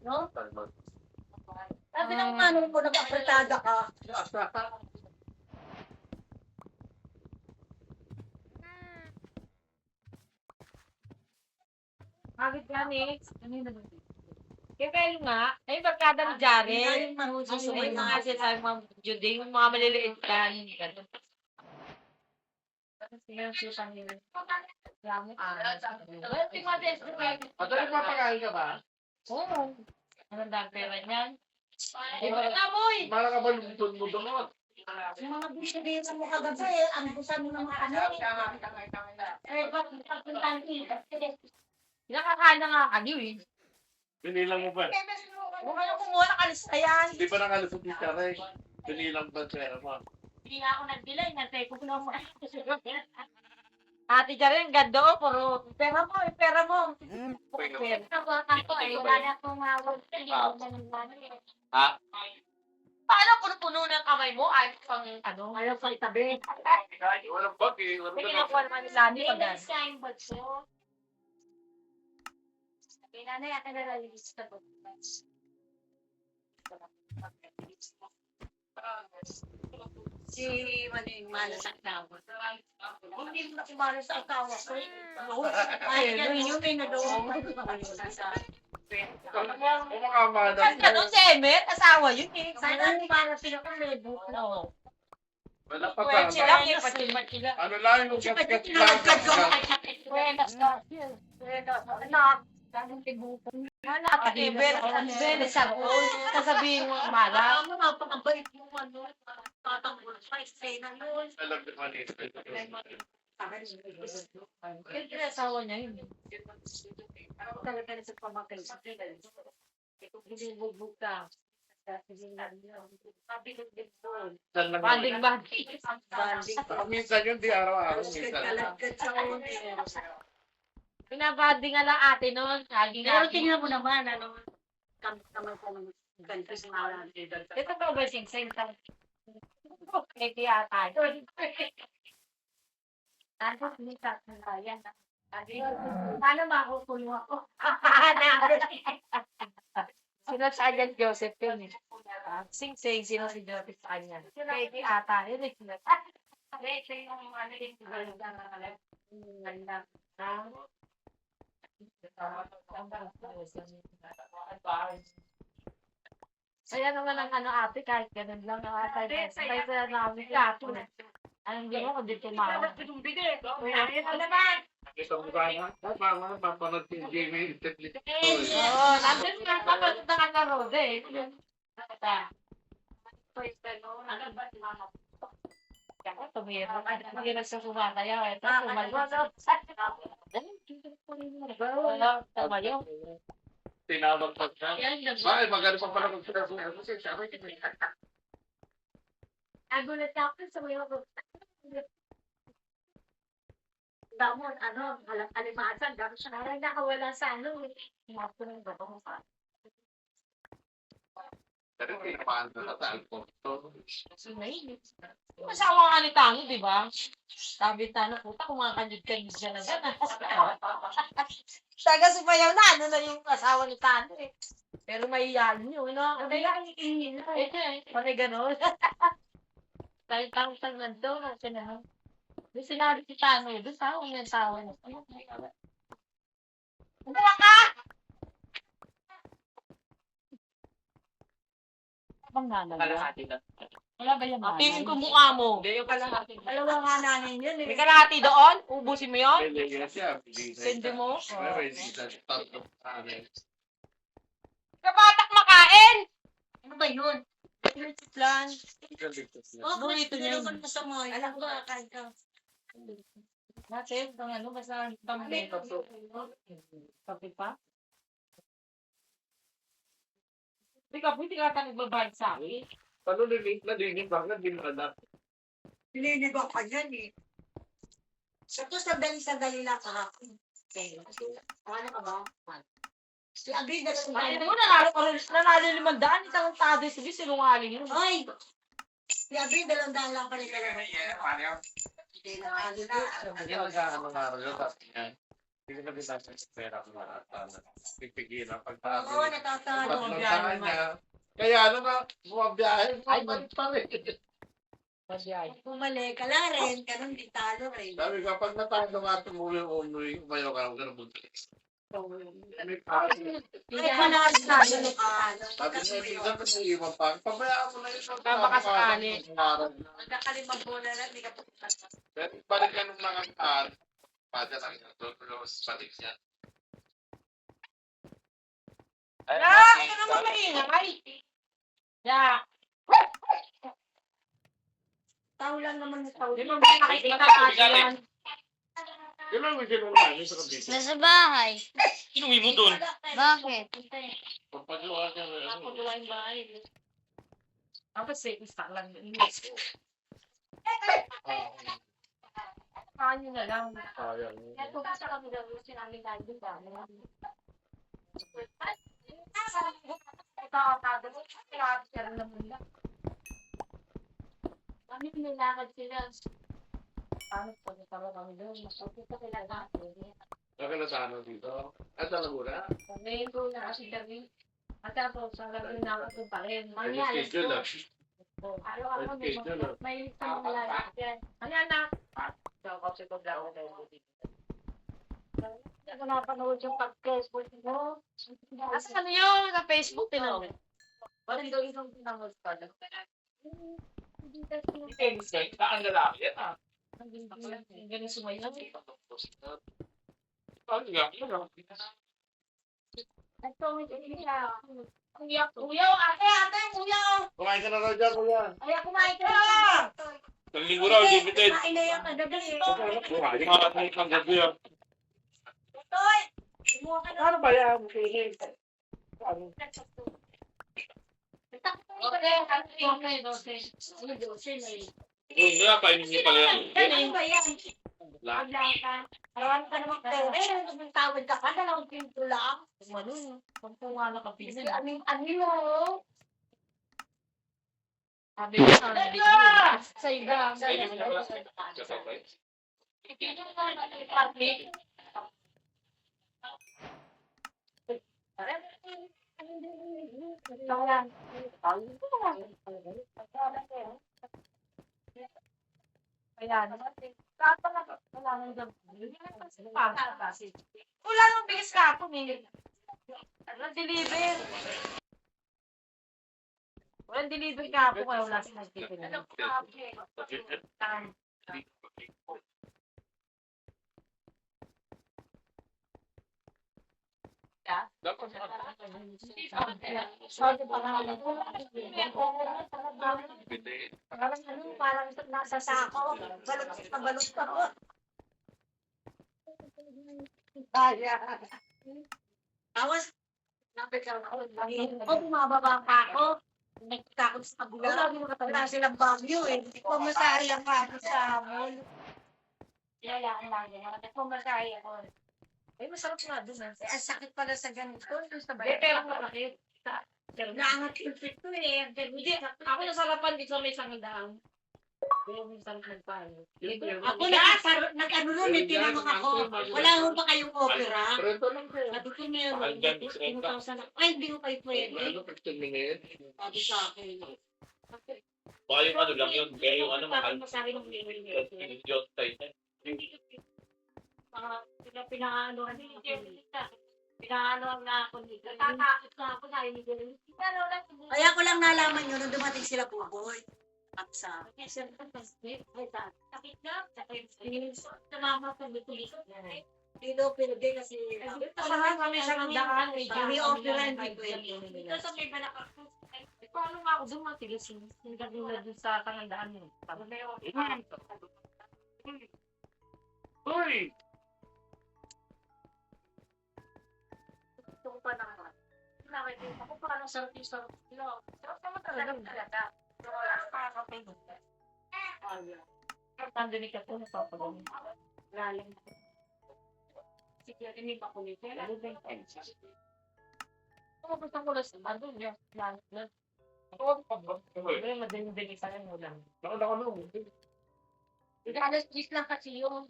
No? Sabi ng manong ko, nag-apretada ka. Bakit yan eh? Ano yun naman? Kaya kayo nga, ay barkada ni Jaren. Ay, mahusay Ano sumay yung na. mga sinasabi mga Judy, yung mga maliliit ka, hindi ka doon. Sige, susan nila. Well, tingnan mo Madali papakain ka ba? Oo. Anong dang pera niyan? Iba na mo eh. Mara ka ba lutod mo doon? Yung mga bisyo mo kagabi, ang busan mo ng mga ano. Eh, bakit puntahan kita? Nakakain na nga kayo eh. Binilang mo ba? Kung ano kumuha ng alista yan. Hindi ba nakalusot yung kare? Binilang ba siya mo? Hindi nga ako nagbilay, nantay ko na mo. Ate Jaren, ganda ko, puro pera mo, pera mo. Pera ko ay wala na akong hawag. Ha? Paano puno-puno ng kamay mo? Ay, pang ano? Ayaw sa itabi. Walang bag eh. Walang May bag. kinukuha naman ni Lani pag Next time, bagso. Nanay, akin na lalibis ka po. Si Maning malas ang tawa. Hindi mo na kumalas ang tawa ko. Ay, yun yung doon. Kumakama na. Ang ganun si Emmet, asawa yun eh. Sana hindi malas sila kung may buhok na. Wala pa Pwede sila, tama. may patilmat sila. Ano lang yung gasgas lang. Buenas noches. Anak. Daming tibuko. Ate Eber, Ben, sasabihin mo, mala. Alam mo, napakabait mo ano. Tatanggol pa, eksena yun. Alam ko man Siyempre, asawa niya yun. Talaga na sa pamakay. Ito binibugbog ka. Sabi ko din doon. Banding ba? Banding. Minsan yun, di araw-araw. Minsan. Kalagkat sa unin. Pinabanding nga lang ate noon. Pero tingnan mo naman, ano, kamay ko ng ganito sa ngalan. Ito ba ba sing-sing sa... Okay, tiyata. Tapos, minta ng bayan. Paano makukulo ako? Sino si Agent Joseph yun eh. Sing-sing, sino si Joseph sa kanya? Okay, tiyata. Yun eh. Ito yung ano yung ganda. Kaya naman ang ano ate, kahit ganun lang ang ate. Kahit sa namin kapo. Anong di mo kung di tumawag? Nakita mo ba na? Mama, mapanood yung Jamie Internet. Oo, nandun nga kapatid na nga laro eh. Ako, tumira. Mahirap sa sumatayaw. Ito, tumayo. Wala, tumayo. Tinawag pa siya. Bakit maganda pa pala mag-sinasabi? Nagulat ako sa mga damon, ano, alimasan, dami siya na nakawala sa ano, mapo ng babang pa. Pero tinamaan na sa alcohol. Yung asawa nga ni Tango, di ba? Sabi Tango, puta, kumakanyod-kanyod siya na gano'n. Taga sumayaw na, ano na yung asawa ni Tango eh. Pero may iyan yun, no? Sabi lang, iingin na. Ito eh, pati gano'n. Dahil Tango sa nandun, ang sinahan. Doon sinabi si Tango, doon sa yung asawa niya. Umuha ka! Bang nanay? Kalahati na. Wala ba yan? Tingin ko mukha mo. Hindi yung kalahati. Dalawa nga nanin yun May eh. kalahati doon? Ubusin mo yun? Pwede yan siya. Sindi mo? Pwede siya. Kabatak makain! Ano ba yun? Plan. Oh, Burrito niya yun. naman sa mga. Alam ko, kain ka. Natin, itong ano, basta tamay. Kape pa? Ikaw, pwede ka ka nagbabayad sa akin. Paano nilink na din yung bakit din anak? Nililigaw ka yan eh. Ito sandali lang kahapon. Okay. Ano ka ba? Si Abid na Ay, mo nanalo 500, isang tado si sinungaling yun. Ay! Si Abid, 200 lang pala talaga. Hindi na ano na. Hindi mag-ano nga rin. Tapos yan. Hindi ko na binasa sa pera ko na pipigilan. Pagtabi. Oo, natatalo. Paglantahan niya. Kaya ano na, bumabiyahe. Ay, balik pa rin. Masyay. Bumalik ka lang rin, ganun din talo rin. Sabi ka, pag natalo nga umuwi, umayo ka, huwag ka na buntis. May pangit. Ay, manalas na, ano ka. Sabi niya, minsan pa siya iwan pa. Pabayaan mo na yun. Tama ka sakali. Magkakalimang bola na, hindi ka pupunta. Pero balik ka nung mga pada lang yun. Tulos, balik niya. Ah! Ito naman maingay! Ya! Tao lang naman sa tao. Di ba ba nakikita ka yan? Yun lang yung ginawa niya sa kabisa. Nasa bahay. Inuwi mo doon. Bakit? Pagpagawa niya. Ako gawa yung bahay. Tapos isa lang. Ano na lang. Sayang. Ito ka sa kami daw yung sinamin tayo din ba? Ito ako kada mo. Grabe ka rin naman lang. Kami nilakad sila. Paano pag ikaw kami doon? Makapita sila natin. Saka na sa ano dito. At sa Laguna. Ngayon ko na kasi David. At tapos sa labi na ako pa rin. May schedule ah. Araw-araw may isang lalaki yan. Ano anak? So, kasi ko daw ako dito. Hindi ko napanood yung pag-Facebook mo. Asa ano yun? Sa Facebook tinawag. Parang daw isang tinawag pa. Ang lalaki yan ah. Ganun sumayaw. Kuya, kuya, ate, kuya. Kumain ka na raw dyan, kuya. Ay, kumain ka na. Ng linggo raw, limited. Kumain na yan kagabi. Kumain ka na ng gabi ah. Toy! Kumuha ka na. Ano ba yan? Okay, Yung nga, painin niyo pala yan. Ano ba yan? Lahat. Marami ka naman pera. Eh, tawad ka ka. Dalawang pinto lang. Ano? Kung nga nakapisa. Ano? Sabi ko sa iba. Sa iba. Ayan. Wala nang bilis ka ako eh. Walang deliver. Walang deliver ka ako kaya wala sa nagtitin. Dapat Parang nasa sako. Balot na balot ako. Tapos, bumababa pa ako. Nagtakot sa kagulang. Wala silang bagyo eh. Pumasari ang ako sa mall. Kailangan lang yun. Pumasari ako. Ay, masarap nga dun ah. Ang sakit pala sa ganito. Pero masakit. Naangat yung pito eh. Hindi, ako nasarapan dito may sangdang. Pero may sarap paano. Ako nag-ano nun eh, tinanong ako. Wala mo ba kayong opera? Prento lang ko. Sabi ko meron. 2,000 ay, hindi ko kayo pwede. Ano, 15 minutes? Sabi sa akin. Baka yung ano lang yun, kaya yung ano mahal. Masabi ng Yung title. mga pinaanoan na ako nito. Natatakot na ako na hindi. Kaya ko lang nalaman yun nung dumating sila Pugoy. Aksa. Sakit na. Namama ko bitulis. Dilo pero din kasi Kami sangdang. may opera hindi pwede. Ito sa may balak ako. Paano nga ako doon matigas yun? Hindi ka doon sa tangandaan mo. Paano na yun? Uy! Ito pa naman. Nakikita ko paano sarap yung sarap. Sarap naman talaga. Pero wala pa ako pa yun. Tandinig ako na papagawin. Lalim. Sige, rinig ako nito. Kung gusto ko lang sa bando, yan. Pero madaling-daling sa akin mo lang. Nakala ko nung. Alas 10 lang kasi yun.